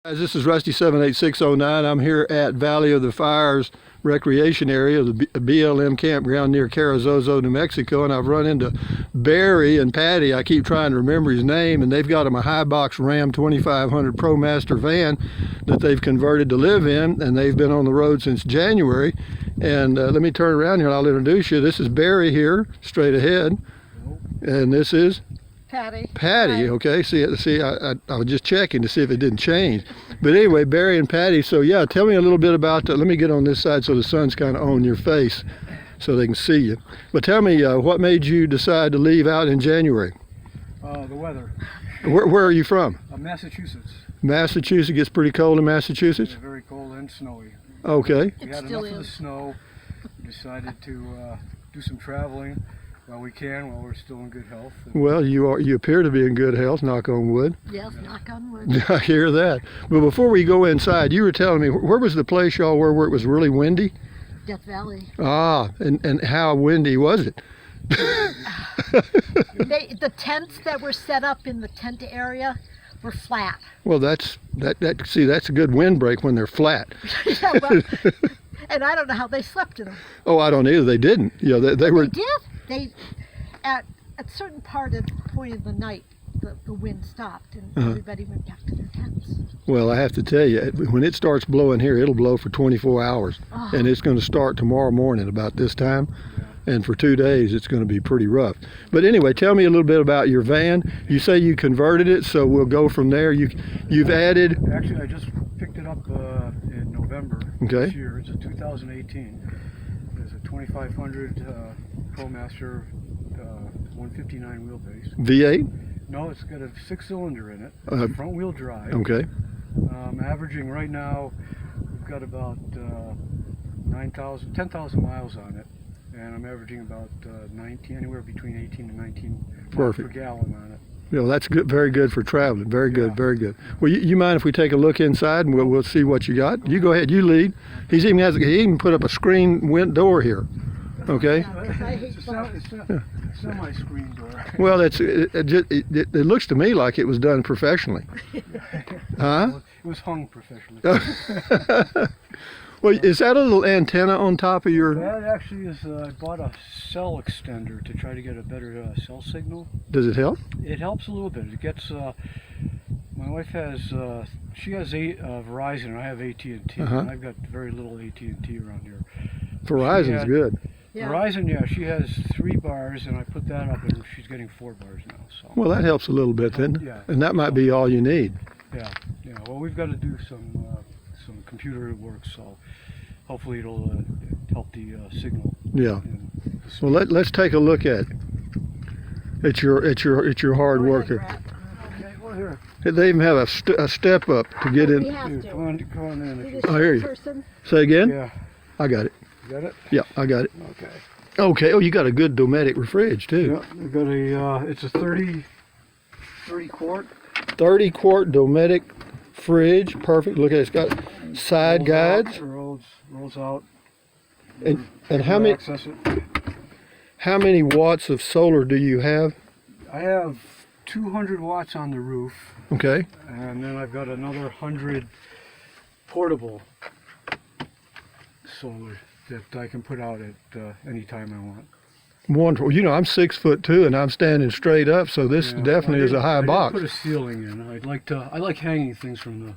Guys, this is Rusty 78609. I'm here at Valley of the Fires recreation area, the BLM campground near Carrizozo, New Mexico, and I've run into Barry and Patti. I keep trying to remember his name, and they've got him a high box Ram 2500 ProMaster van that they've converted to live in, and they've been on the road since January. And let me turn around here and I'll introduce you. This is Barry here, straight ahead, and this is Patti. Patti, okay. See, I was just checking to see if it didn't change. But anyway, Barry and Patti. So yeah, tell me a little bit about. Let me get on this side so the sun's kind of on your face, so they can see you. But tell me, what made you decide to leave out in January? The weather. Where are you from? Massachusetts. Massachusetts. Gets pretty cold in Massachusetts. Very cold and snowy. Okay. We had enough of the snow. We decided to do some traveling while we can, while we're still in good health. Well, you appear to be in good health, knock on wood. Yes, knock on wood. I hear that. But before we go inside, you were telling me, where was the place y'all were where it was really windy? Death Valley. Ah, and how windy was it? The tents that were set up in the tent area were flat. Well, that's a good windbreak when they're flat. Yeah, well, and I don't know how they slept in them. Oh, I don't either. They didn't. You know, they were. They did. They at a certain point of the night, the wind stopped and everybody went back to their tents. Well, I have to tell you, when it starts blowing here, it'll blow for 24 hours, and it's going to start tomorrow morning about this time. And for 2 days, it's going to be pretty rough. But anyway, tell me a little bit about your van. You say you converted it, so we'll go from there. You've added. Actually, I just picked it up in November this year. It's a 2018. It's a 2500 ProMaster 159 wheelbase. V8? No, it's got a 6-cylinder in it. It's front wheel drive. Okay. Averaging right now, we've got about 10,000 miles on it. And I'm averaging about anywhere between 18 and 19 miles per gallon on it. You know, that's good, very good for traveling. Very good, very good. Well, you mind if we take a look inside and we'll see what you got? You go ahead, you lead. He even put up a screen door here. Okay. It's a semi-screen door. Well, it looks to me like it was done professionally. Huh? It was hung professionally. Well, is that a little antenna on top of your... That actually is, I bought a cell extender to try to get a better cell signal. Does it help? It helps a little bit. It gets, my wife has, she has Verizon and I have AT&T. And I've got very little AT&T around here. Verizon's good. Yeah. Verizon, yeah, she has 3 bars and I put that up and she's getting 4 bars now. So. Well, that helps a little bit then. Yeah. And that might be all you need. Yeah. Well, we've got to do some computer work, so hopefully it'll help the signal. Yeah. Well, let's take a look at it. It's your hard worker. Okay, well, here. They even have a step up to get in. Come on in. I hear you. Say again? Yeah. I got it. You got it? Yeah, I got it. Okay. Okay. Oh, you got a good Dometic fridge too. Yeah, I've got a. It's a 30 quart. 30 quart Dometic fridge. Perfect. Look at it. It's got side guides. Rolls out. And how many watts of solar do you have? I have 200 watts on the roof. Okay. And then I've got another 100 portable solar that I can put out at any time I want. Wonderful. You know, I'm 6'2" and I'm standing straight up, so this definitely is a high box. I didn't put a ceiling in. I like hanging things from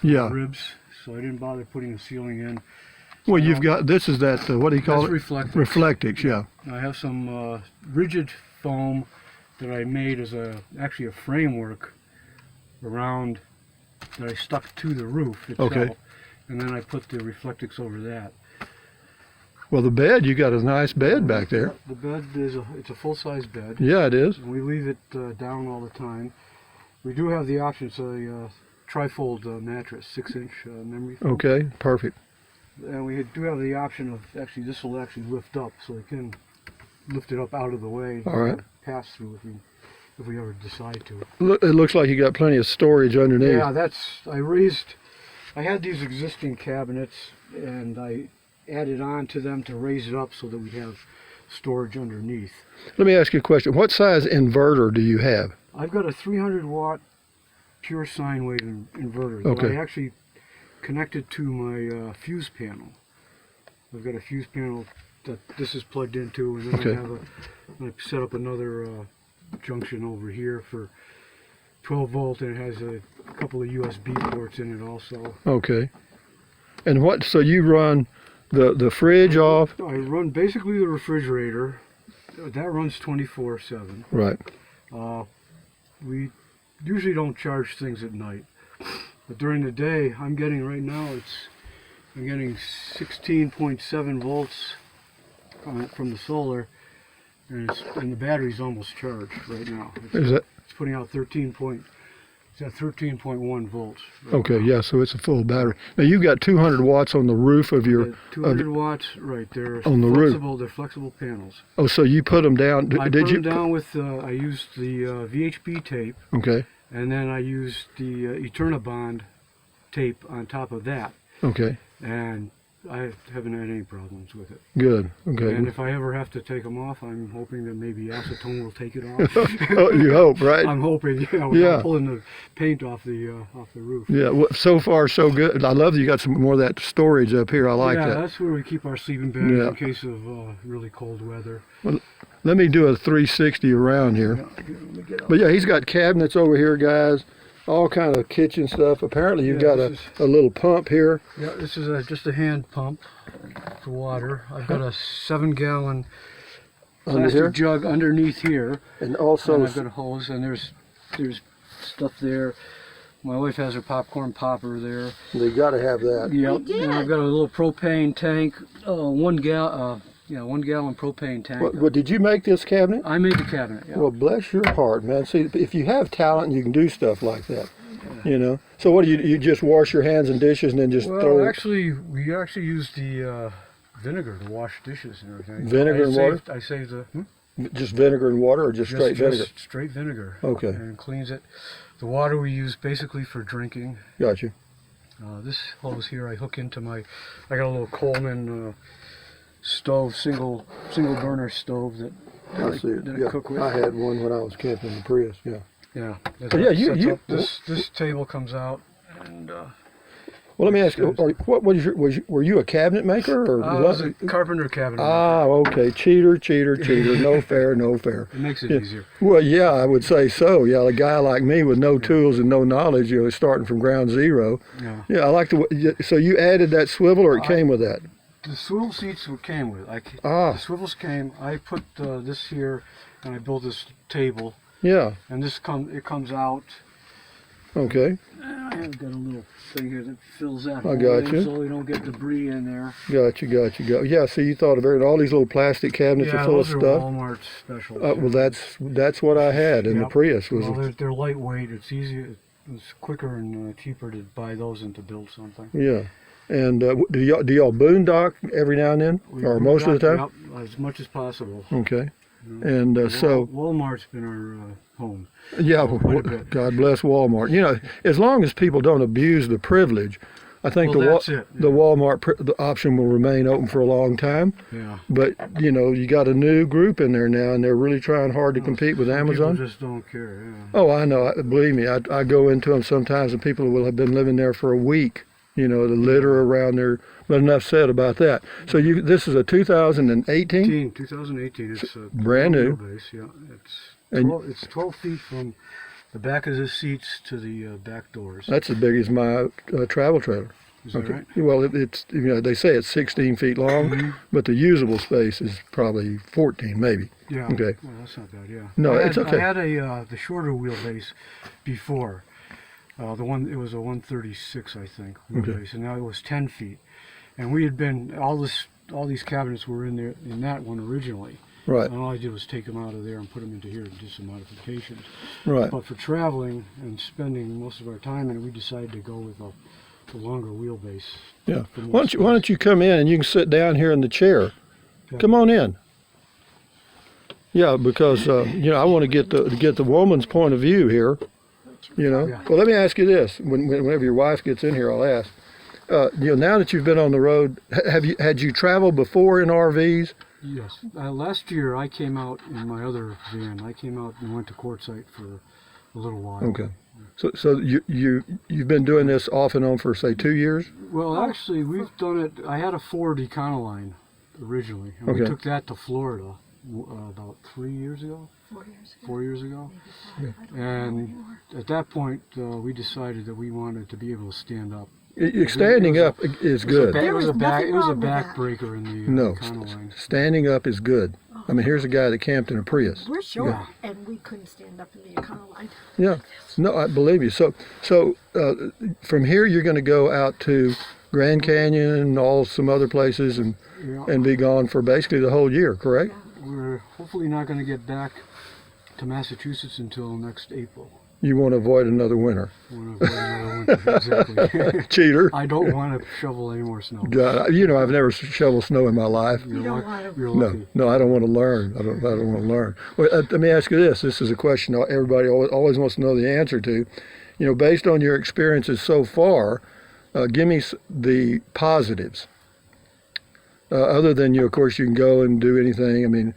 the ribs, so I didn't bother putting a ceiling in. Well, you've got, this is that, what do you call it? Reflectix. Reflectix, yeah. I have some rigid foam that I made as actually a framework around that I stuck to the roof itself. Okay. And then I put the Reflectix over that. Well, the bed, you got a nice bed back there. The bed it's a full-size bed. Yeah, it is. And we leave it down all the time. We do have the option, it's a trifold mattress, 6-inch memory foam. Okay, perfect. And we do have the option of this will actually lift up, so we can lift it up out of the way. All right. Pass through if we ever decide to. Look, it looks like you got plenty of storage underneath. Yeah, I had these existing cabinets and I added on to them to raise it up so that we'd have storage underneath. Let me ask you a question. What size inverter do you have? I've got a 300 watt pure sine wave inverter. Okay. That I actually connected to my fuse panel. I've got a fuse panel that this is plugged into, and then Okay. I set up another junction over here for 12 volt, and it has a couple of USB ports in it also. Okay. And what? So you run the fridge off? I run basically the refrigerator. That runs 24/7. Right. We usually don't charge things at night, but during the day, I'm getting 16.7 volts from the solar, and the battery's almost charged right now. Is It's putting out 13.1 volts. Right okay? now. Yeah. So it's a full battery. Now you've got 200 watts on the roof of your. 200 watts, right? They're on the roof. flexible. They're flexible panels. Oh, so you put them down? I Did put you? them down with. I used the VHB tape, Okay. and then I used the Eternabond tape on top of that, Okay. and I haven't had any problems with it. Good. Okay. And if I ever have to take them off, I'm hoping that maybe acetone will take it off. Oh, you hope, right? I'm hoping, without Yeah. pulling the paint off the roof. Yeah. Well, so far, so good. I love that you got some more of that storage up here. I like yeah, that. that's where we keep our sleeping bags Yeah. in case of really cold weather. Let me do a 360 around here. Yeah, let me get up. But yeah, he's got cabinets over here, guys. All kind of kitchen stuff. Apparently, you've Yeah, got this a little pump here. Yeah, this is just a hand pump for water. I've got a 7-gallon Under plastic here? jug underneath here, And and also, I've got a hose, and there's stuff there. My wife has her popcorn popper there. they got to have that. Yep. did. And I've got a little propane tank, 1 gallon propane tank. What, did you make this cabinet? I made the cabinet. Yeah. Well, bless your heart, man. See, if you have talent, you can do stuff like that. You know. So what do you just wash your hands and dishes and then just throw Well, it? actually, we actually used the vinegar to wash dishes and everything. Vinegar and water? I saved the Just vinegar and water, or just straight vinegar? Just straight vinegar. Okay. And cleans it. The water we use basically for drinking. Got you. This hose here I hook into I got a little Coleman stove, single burner stove that I see it. that Yeah, I cook with. I had one when I was camping in the Prius. Yeah. Yeah. Oh, yeah, you- This table comes out, and Well, let me ask you. What was were you a cabinet maker or I was a carpenter cabinet. Ah, okay. Cheater. No fair, no fair. It makes it Yeah. easier. Well, yeah, I would say so. Yeah, a guy like me with no tools and no knowledge, starting from ground zero. Yeah. Yeah, I like the. So you added that swivel, or it came with that? The swivel seats came with. Ah. The swivels came. I put this here, and I built this table, Yeah. and it comes out. Okay. I've got a little thing here that fills that I hole got in you. so we don't get debris in there. Got you. Yeah. So you thought of it. All these little plastic cabinets Yeah, are full of those are stuff. Walmart specials. Well, that's what I had in the Yep. Prius. Was Well, they're lightweight. It's easier. It's quicker and cheaper to buy those than to build something. yeah. And do y'all boondock every now and then, We- or we've most of the got- time? Yep, as much as possible. Okay. You know. And so. Walmart's been our home. Yeah, quite a bit. God bless Walmart. As long as people don't abuse the privilege, I think Well, that's it. the Walmart the option will remain open for a long time. Yeah. But you got a new group in there now, and they're really trying hard to compete with Some Amazon. People just don't care. Yeah. Oh, I know. Believe me, I go into them sometimes, and people will have been living there for a week. The litter around there. But enough said about that. So this is a 2018. 2018. It's a Brand new. wheelbase, yeah. And- It's 12 feet from the back of the seats to the back doors. That's as big as my travel trailer. Is that right? Well, it's they say it's 16 feet long, Mhm. but the usable space is probably 14, maybe. Yeah. Okay. Well, that's not bad. Yeah. No, I it's had, okay. I had the shorter wheelbase before. It was a 136, I think, wheelbase, and now it was 10 feet. And we had been all these cabinets were in there in that one originally. Right, And all I did was take them out of there and put them into here and do some modifications. right. But for traveling and spending most of our time in it, we decided to go with a longer wheelbase. Yeah. for more Why don't you come in and you can sit down here in the chair? Yeah. Come on in. Yeah, because I want to get the woman's point of view here. Yeah. Well, let me ask you this: whenever your wife gets in here, I'll ask. Now that you've been on the road, had you traveled before in RVs? Yes. Last year I came out in my other van. I came out and went to Quartzsite for a little while. Okay. So you've been doing this off and on for say 2 years? Well, actually, we've done it. I had a Ford Econoline originally, and we Okay. took that to Florida about 3 years ago, 4 years ago. 4 years ago. Maybe 5, I don't know And anymore. at that point, we decided that we wanted to be able to stand up. Standing up is good. It was a There back. was It was a nothing wrong with that. backbreaker in the No, Econoline. standing up is good. I mean, here's a guy that camped in a Prius. We're short, Yeah. and we couldn't stand up in the Econoline. Yeah, no, I believe you. So from here you're going to go out to Grand Canyon and all some other places Yeah. and be gone for basically the whole year, correct? We're hopefully not going to get back to Massachusetts until next April. You want to avoid another winter. We want to avoid another winter. Exactly. Cheater. I don't want to shovel any more snow. God, I've never shoveled snow in my life. You don't want to. You're No, lucky. no, I don't want to learn. I don't want to learn. Well, let me ask you this. This is a question everybody always wants to know the answer to. Based on your experiences so far, give me the positives. Other than of course, you can go and do anything. I mean,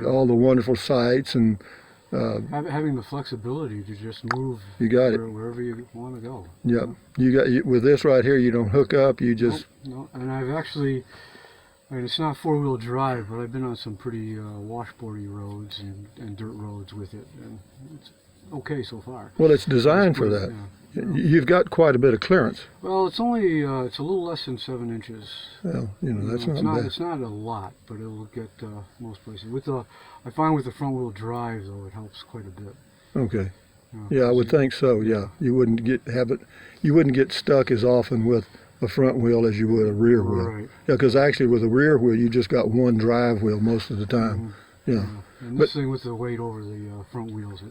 all the wonderful sights and Having the flexibility to just move you got it. wherever you want to go. Yep. With this right here, you don't hook up. You just No, and I've actually, it's not four-wheel drive, but I've been on some pretty washboardy roads and dirt roads with it, and it's okay so far. well, it's designed for Yeah. that. You've got quite a bit of clearance. Well, it's only it's a little less than 7 inches. Well, that's it's not bad. It's not a lot, but it will get most places. I find with the front-wheel drive though, it helps quite a bit. Okay. You know, Yeah, I would 'cause think so. Yeah, you wouldn't get stuck as often with a front wheel as you would a rear wheel. Right. Yeah, because actually with a rear wheel, you just got one drive wheel most of the time. Yeah, Yeah. And this thing with the weight over the front wheels,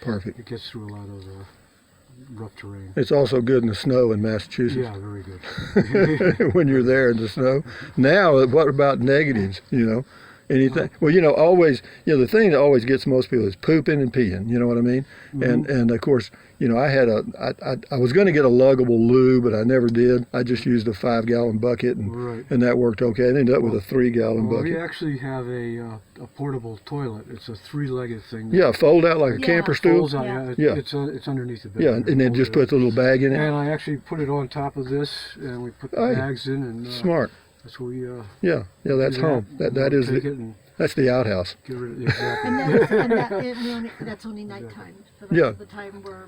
perfect. it gets through a lot of rough terrain. It's also good in the snow in Massachusetts Yeah, very good. when you're there in the snow. Now, what about negatives? Anything? Well, always, the thing that always gets most people is pooping and peeing. You know what I mean? And of course, I was going to get a luggable loo, but I never did. I just used a 5-gallon bucket, Right. and that worked okay. I ended up with a 3-gallon Well, we bucket. actually have a portable toilet. It's a 3-legged thing. Yeah, fold out like a Yeah. camper stool. Folds out, Yeah. yeah. Yeah. It's underneath the bed. Yeah, and then just put the little bag in it. And I actually put it on top of this, and we put the Hey, bags in, and Smart. that's what we Yeah, that's do home. That is take it and that's the outhouse. get rid of it. Exactly. That's only nighttime. The rest Yeah. of the time we're,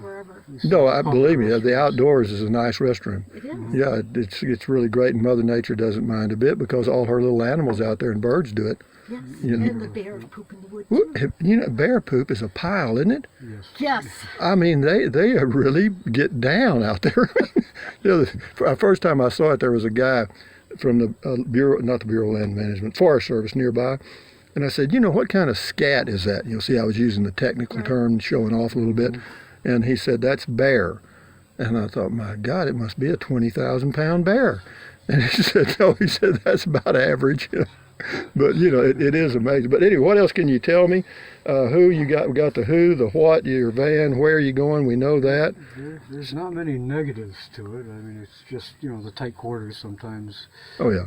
wherever. No, I believe me. The outdoors is a nice restroom. It is. Yeah, it's really great, and Mother Nature doesn't mind a bit because all her little animals out there and birds do it. Yes. You know. And the bears poop in the woods. Woo, bear poop is a pile, isn't it? Yes. Yes. I mean, they really get down out there. First time I saw it, there was a guy from the Bureau, not the Bureau of Land Management, Forest Service nearby. And I said, what kind of scat is that? See, I was using the technical term, showing off a little bit. And he said, that's bear. And I thought, my God, it must be a 20,000-pound bear. And he said, no, that's about average. But, it is amazing. But anyway, what else can you tell me? Who you got? We got the who, the what, your van, where are you going? We know that. There's not many negatives to it. I mean, it's just, the tight quarters sometimes, Oh, yeah.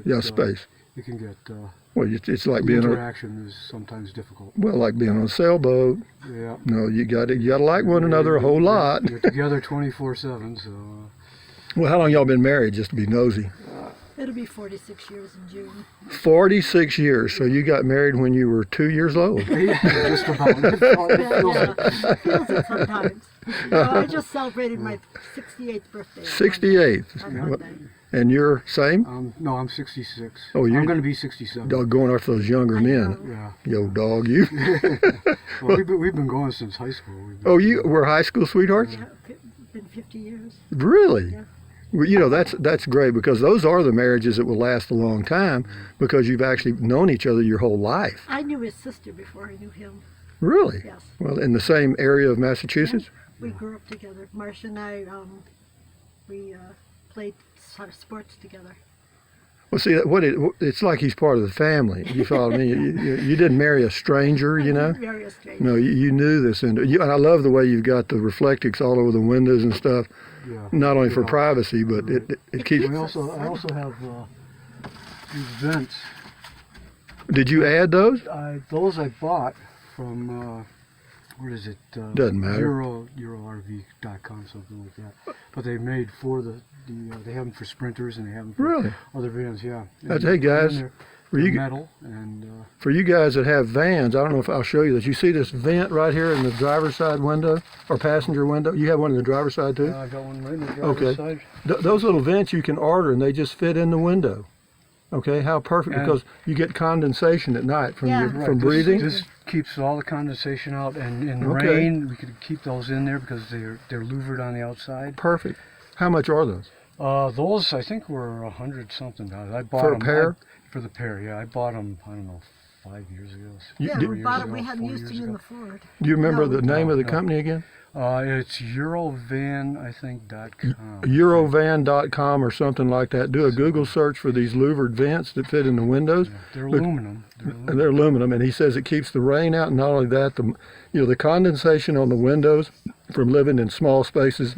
Yeah, it's, space. you can get, Well, it's like the being interaction is sometimes difficult. like being on a sailboat. Yeah. No, you got to like one another a whole lot. You're together 24/7, so Well, how long y'all been married, just to be nosy? It'll be 46 years in June. 46 years. So you got married when you were 2 years old. yeah, just about. It feels it. Feels it sometimes. I just celebrated my 68th birthday. on 68th. Monday. And you're same? No, I'm 66. Oh, you're- I'm going to be 67. Going after those younger I men. know. Yeah. Yo, dog, you. Well, we've been going since high school. Oh, you were high school sweethearts? Yeah, been 50 years. Really? Yeah. Well, that's great because those are the marriages that will last a long time because you've actually known each other your whole life. I knew his sister before I knew him. Really? Yes. Well, in the same area of Massachusetts? We grew up together. Marcia and I, we played sports together. Well, see, it's like he's part of the family. You follow me? You didn't marry a stranger, Very strange. No, you knew this. And I love the way you've got the reflectix all over the windows and stuff. Yeah. Not only for Yeah. privacy, but it keeps... I also have these vents. Did you add those? Those I bought from what is it? Doesn't matter. EuroRV.com, something like that. But they made for they have them for sprinters and they have them for Really? other vans, yeah. Hey guys, for They're you, metal and for you guys that have vans, I don't know if I'll show you this. You see this vent right here in the driver's side window or passenger window? You have one in the driver's side too? I got one right in the driver's side. Those little vents you can order and they just fit in the window. Okay, how perfect, And- because you get condensation at night from Yeah. your, Right, from breathing. This keeps all the condensation out, and in the Okay. rain we could keep those in there because they're louvered on the outside. Perfect. How much are those? Those I think were $100 something. I bought For a them pair? for the pair. Yeah, I bought them. I don't know, 5 years ago. Yeah, do- we bought it. We ago, had 4 used years it in ago. the Ford. Do you remember No. the name of the No. company again? It's Eurovan, I think, .com. Eurovan.com or something like that. Do a Google search for these louvered vents that fit in the windows. Yeah, they're Look- aluminum. And they're aluminum, and he says it keeps the rain out. And not only that, the condensation on the windows from living in small spaces,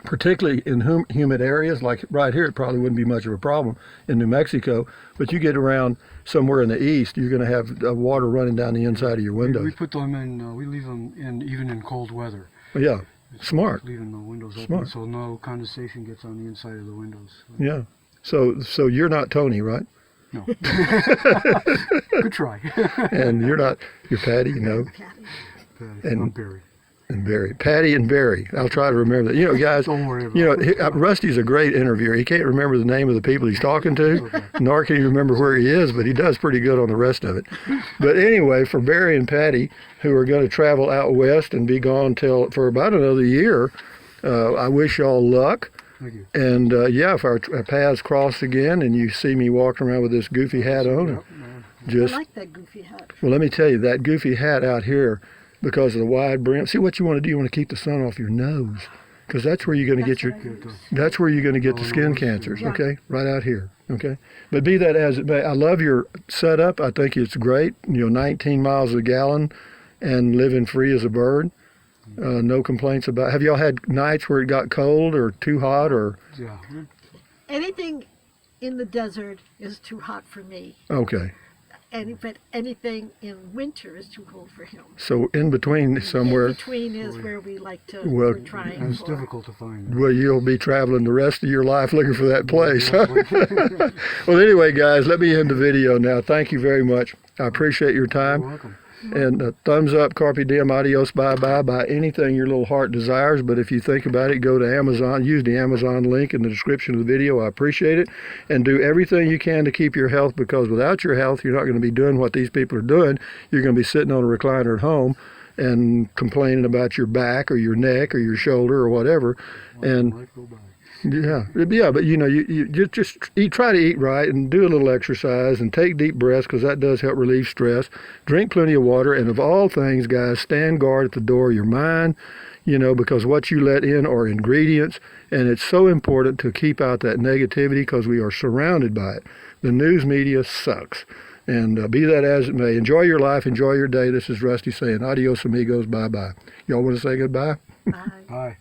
particularly in humid areas like right here, it probably wouldn't be much of a problem in New Mexico. But you get around somewhere in the east, you're going to have water running down the inside of your We windows. put them in. We leave them in even in cold weather. Yeah, smart. Leaving the windows open Smart. so no condensation gets on the inside of the windows. Yeah. So you're not Tony, right? No. Good try. And you're Patty, no. And- I'm Barry. And Barry. Patty and Barry. I'll try to remember that. You know, guys, Don't worry about Rusty's a great interviewer. He can't remember the name of the people he's talking to, Okay. nor can he remember where he is, but he does pretty good on the rest of it. But anyway, for Barry and Patty, who are going to travel out west and be gone for about another year, I wish y'all luck. Thank you. And if our paths cross again and you see me walking around with this goofy hat on, Yep, just, I like that goofy hat. well, let me tell you, that goofy hat out here, because of the wide brim. See, what you want to do, you want to keep the sun off your nose, because that's where you're going to get your, that's where you're going to get the skin cancers, Yeah. okay? Right out here, okay? But be that as it may, I love your setup. I think it's great. 19 miles a gallon and living free as a bird. No complaints about. Have y'all had nights where it got cold or too hot or? Yeah. Anything in the desert is too hot for me. Okay. But anything in winter is too cold for him. So in between somewhere, In between is where we like to. Well, we're trying And it's for. difficult to find. well, you'll be traveling the rest of your life looking for that place. Exactly. Well, anyway, guys, let me end the video now. Thank you very much. I appreciate your You're time. welcome. And thumbs up, carpe diem, adios, bye-bye, buy anything your little heart desires. But if you think about it, go to Amazon, use the Amazon link in the description of the video. I appreciate it. And do everything you can to keep your health, because without your health, you're not going to be doing what these people are doing. You're going to be sitting on a recliner at home and complaining about your back or your neck or your shoulder or whatever. And Life go by. yeah, but you just try to eat right and do a little exercise and take deep breaths, because that does help relieve stress. Drink plenty of water, and of all things, guys, stand guard at the door of your mind, because what you let in are ingredients, and it's so important to keep out that negativity, because we are surrounded by it. The news media sucks. And be that as it may, enjoy your life, enjoy your day. This is Rusty saying adios amigos, bye-bye. Y'all want to say goodbye? Bye. Bye.